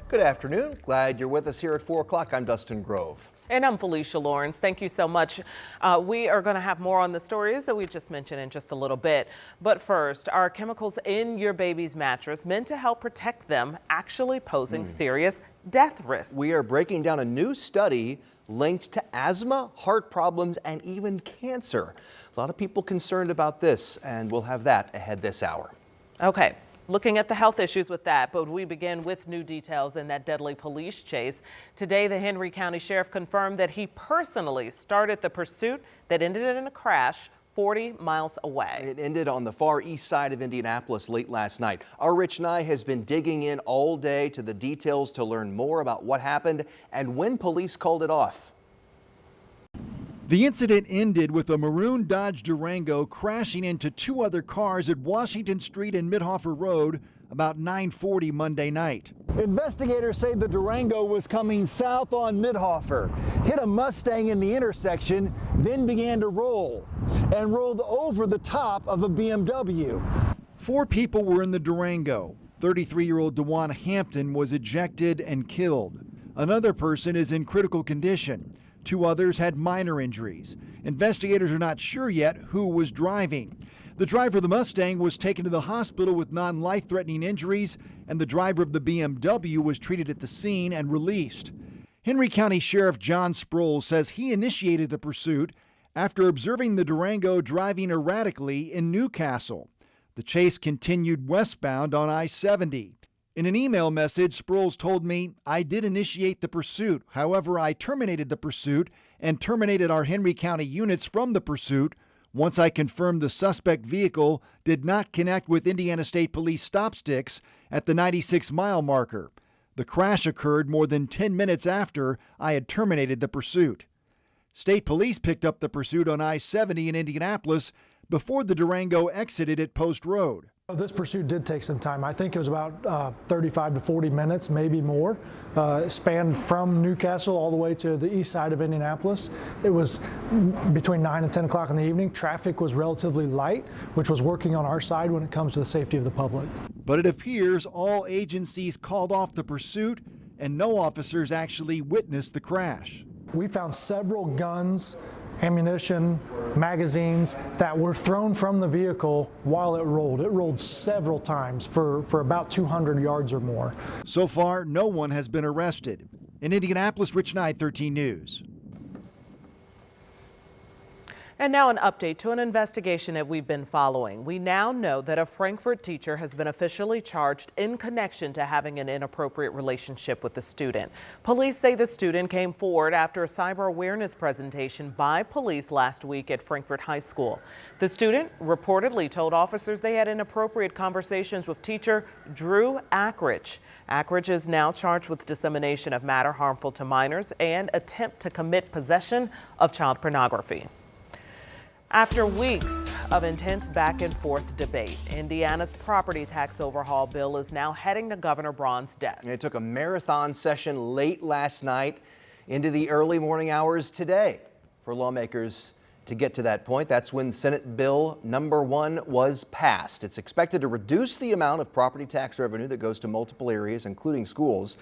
Good afternoon. Glad you're with us here at 4 o'clock. I'm Dustin Grove. And I'm Felicia Lawrence. Thank you so much. We are going to have more on the stories that we just mentioned in just a little bit. But first, are chemicals in your baby's mattress meant to help protect them actually posing serious death risks? We are breaking down a new study linked to asthma, heart problems, and even cancer. A lot of people concerned about this, and we'll have that ahead this hour. Okay. Looking at the health issues with that, but we begin with new details in that deadly police chase. Today, the Henry County Sheriff confirmed that he personally started the pursuit that ended in a crash 40 miles away. It ended on the far east side of Indianapolis late last night. Our Rich Nye has been digging in all day to the details to learn more about what happened and when police called it off. The incident ended with a maroon Dodge Durango crashing into two other cars at Washington Street and Midhofer Road about 9:40 Monday night. Investigators say the Durango was coming south on Midhofer, hit a Mustang in the intersection, then began to roll and rolled over the top of a BMW. 4 people were in the Durango. 33-year-old DeJuan Hampton was ejected and killed. Another person is in critical condition. 2 others had minor injuries. Investigators are not sure yet who was driving. The driver of the Mustang was taken to the hospital with non-life-threatening injuries, and the driver of the BMW was treated at the scene and released. Henry County Sheriff John Sproul says he initiated the pursuit after observing the Durango driving erratically in Newcastle. The chase continued westbound on I-70. In an email message, Sproles told me, "I did initiate the pursuit. However, I terminated the pursuit and terminated our Henry County units from the pursuit once I confirmed the suspect vehicle did not connect with Indiana State Police stop sticks at the 96-mile marker. The crash occurred more than 10 minutes after I had terminated the pursuit." State Police picked up the pursuit on I-70 in Indianapolis before the Durango exited at Post Road. This pursuit did take some time. I think it was about 35 to 40 minutes, maybe more. It spanned from Newcastle all the way to the east side of Indianapolis. It was between 9 and 10 o'clock in the evening. Traffic was relatively light, which was working on our side when it comes to the safety of the public. But it appears all agencies called off the pursuit and no officers actually witnessed the crash. We found several guns, ammunition, magazines that were thrown from the vehicle while it rolled. It rolled several times for about 200 yards or more. So far, no one has been arrested. In Indianapolis, Rich Nye, 13 News. And now an update to an investigation that we've been following. We now know that a Frankfort teacher has been officially charged in connection to having an inappropriate relationship with a student. Police say the student came forward after a cyber awareness presentation by police last week at Frankfort High School. The student reportedly told officers they had inappropriate conversations with teacher Drew Ackridge. Ackridge is now charged with dissemination of matter harmful to minors and attempt to commit possession of child pornography. After weeks of intense back and forth debate, Indiana's property tax overhaul bill is now heading to Governor Braun's desk. It took a marathon session late last night into the early morning hours today for lawmakers to get to that point. That's when Senate Bill number 1 was passed. It's expected to reduce the amount of property tax revenue that goes to multiple areas, including schools.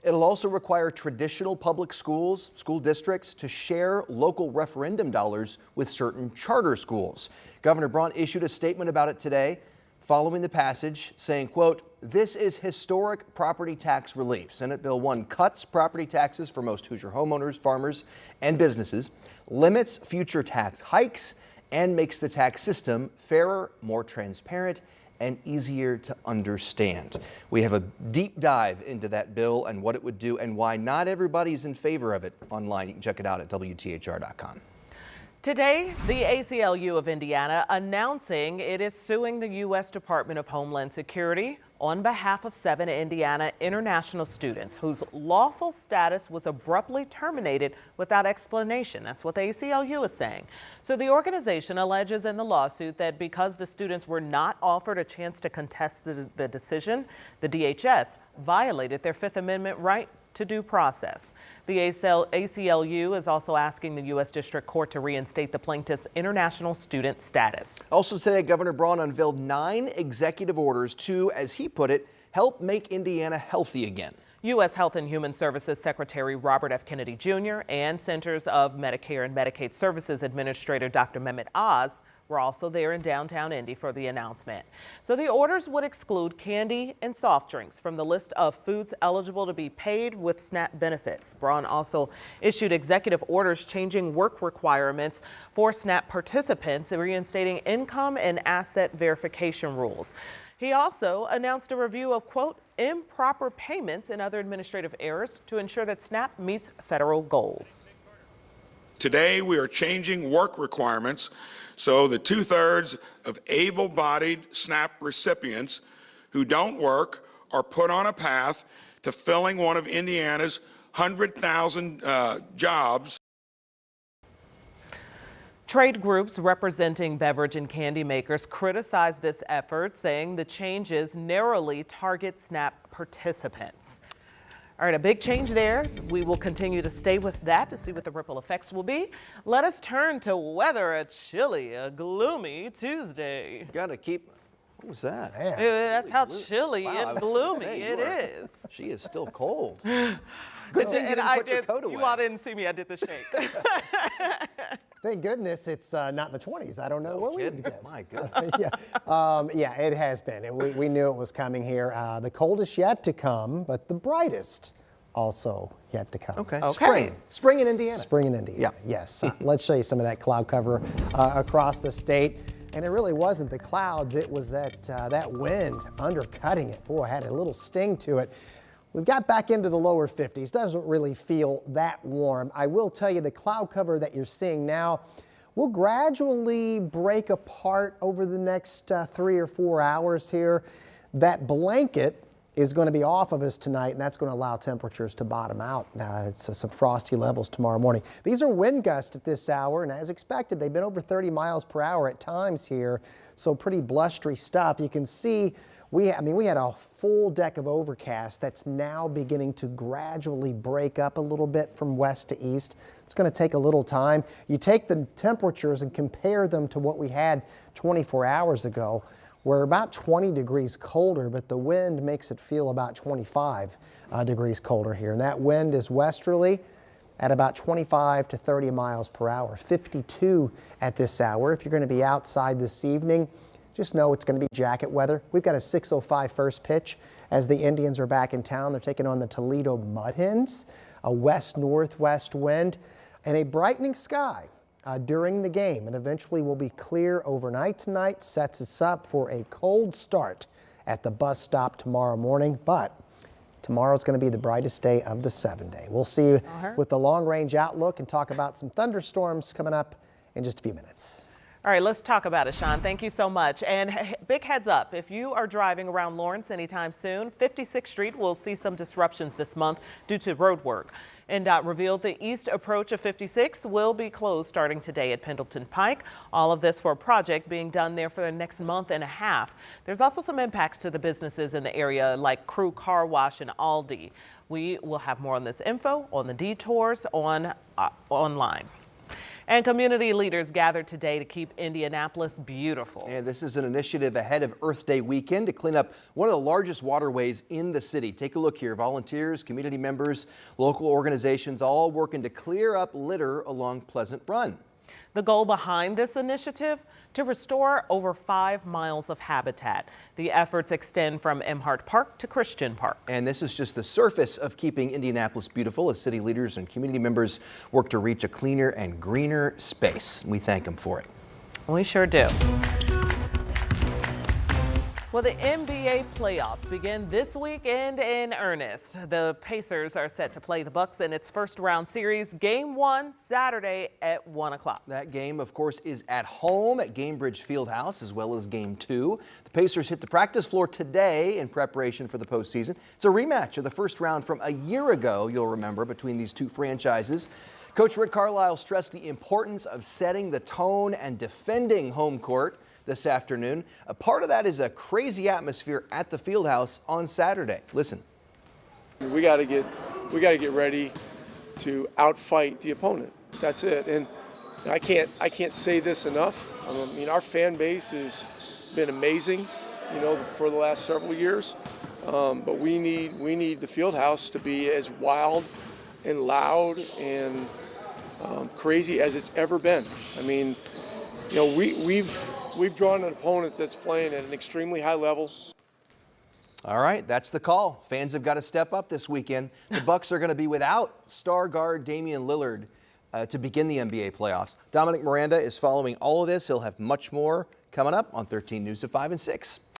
It'll also require traditional public schools, school districts to share local referendum dollars with certain charter schools. Governor Braun issued a statement about it today following the passage, saying, quote, "This is historic property tax relief. Senate Bill 1 cuts property taxes for most Hoosier homeowners, farmers, and businesses, limits future tax hikes, and makes the tax system fairer, more transparent, and easier to understand." We have a deep dive into that bill and what it would do and why not everybody's in favor of it online. You can check it out at WTHR.com. Today, the ACLU of Indiana announcing it is suing the U.S. Department of Homeland Security on behalf of 7 Indiana international students whose lawful status was abruptly terminated without explanation. That's what the ACLU is saying. So the organization alleges in the lawsuit that because the students were not offered a chance to contest the decision, the DHS violated their Fifth Amendment right to due process. The ACLU is also asking the U.S. District Court to reinstate the plaintiff's international student status. Also today, Governor Braun unveiled 9 executive orders to, as he put it, help make Indiana healthy again. U.S. Health and Human Services Secretary Robert F. Kennedy Jr. and Centers of Medicare and Medicaid Services Administrator Dr. Mehmet Oz were also there in downtown Indy for the announcement. So the orders would exclude candy and soft drinks from the list of foods eligible to be paid with SNAP benefits. Braun also issued executive orders changing work requirements for SNAP participants and reinstating income and asset verification rules. He also announced a review of, quote, improper payments and other administrative errors to ensure that SNAP meets federal goals. Today, we are changing work requirements so that 2/3 of able-bodied SNAP recipients who don't work are put on a path to filling one of Indiana's 100,000 jobs. Trade groups representing beverage and candy makers criticized this effort, saying the changes narrowly target SNAP participants. All right, a big change there. We will continue to stay with that to see what the ripple effects will be. Let us turn to weather. A chilly, a gloomy Tuesday. Gotta keep. What was that? That's how chilly Wow, I and was gloomy gonna say, it is. She is still cold. Good thing you didn't put your coat away. You all didn't see me. I did the shake. Thank goodness it's not in the 20s. I don't know what we would get. My goodness. Yeah, it has been. And we knew it was coming here. The coldest yet to come, but the brightest also yet to come. Okay. Okay. Spring in Indiana. Spring in Indiana. Yeah. Yes. Let's show you some of that cloud cover across the state. And it really wasn't the clouds. It was that wind undercutting it. Boy, it had a little sting to it. We've got back into the lower 50s. Doesn't really feel that warm. I will tell you the cloud cover that you're seeing now will gradually break apart over the next 3 or 4 hours here. That blanket is going to be off of us tonight, and that's going to allow temperatures to bottom out. It's some frosty levels tomorrow morning. These are wind gusts at this hour, and as expected, they've been over 30 miles per hour at times here, so pretty blustery stuff. You can see we had a full deck of overcast that's now beginning to gradually break up a little bit from west to east. It's going to take a little time. You take the temperatures and compare them to what we had 24 hours ago. We're about 20 degrees colder, but the wind makes it feel about 25 degrees colder here. And that wind is westerly at about 25 to 30 miles per hour, 52 at this hour. If you're going to be outside this evening, just know it's going to be jacket weather. We've got a 6:05 first pitch as the Indians are back in town. They're taking on the Toledo Mud Hens, a west-northwest wind, and a brightening sky during the game, and eventually will be clear overnight tonight. Sets us up for a cold start at the bus stop tomorrow morning, but tomorrow's going to be the brightest day of the 7-day. We'll see you with the long-range outlook and talk about some thunderstorms coming up in just a few minutes. All right, let's talk about it, Sean. Thank you so much. And big heads up, if you are driving around Lawrence anytime soon, 56th Street will see some disruptions this month due to road work. NDOT revealed the east approach of 56 will be closed starting today at Pendleton Pike. All of this for a project being done there for the next month and a half. There's also some impacts to the businesses in the area like Crew Car Wash and Aldi. We will have more on this info on the detours online. And community leaders gathered today to keep Indianapolis beautiful. And this is an initiative ahead of Earth Day weekend to clean up one of the largest waterways in the city. Take a look here. Volunteers, community members, local organizations all working to clear up litter along Pleasant Run. The goal behind this initiative, to restore over 5 miles of habitat. The efforts extend from Emhart Park to Christian Park. And this is just the surface of keeping Indianapolis beautiful as city leaders and community members work to reach a cleaner and greener space. We thank them for it. We sure do. Well, the NBA playoffs begin this weekend in earnest. The Pacers are set to play the Bucks in its first round series, Game 1, Saturday at 1 o'clock. That game, of course, is at home at Gainbridge Fieldhouse, as well as Game 2. The Pacers hit the practice floor today in preparation for the postseason. It's a rematch of the first round from a year ago, you'll remember, between these two franchises. Coach Rick Carlisle stressed the importance of setting the tone and defending home court this afternoon. A part of that is a crazy atmosphere at the Fieldhouse on Saturday. Listen. We got to get ready to outfight the opponent. That's it. And I can't say this enough. I mean, our fan base has been amazing, for the last several years. But we need the field house to be as wild and loud and crazy as it's ever been. I mean, you know, we've drawn an opponent that's playing at an extremely high level. All right, that's the call. Fans have got to step up this weekend. The Bucks are going to be without star guard Damian Lillard to begin the NBA playoffs. Dominic Miranda is following all of this. He'll have much more coming up on 13 News at 5 and 6.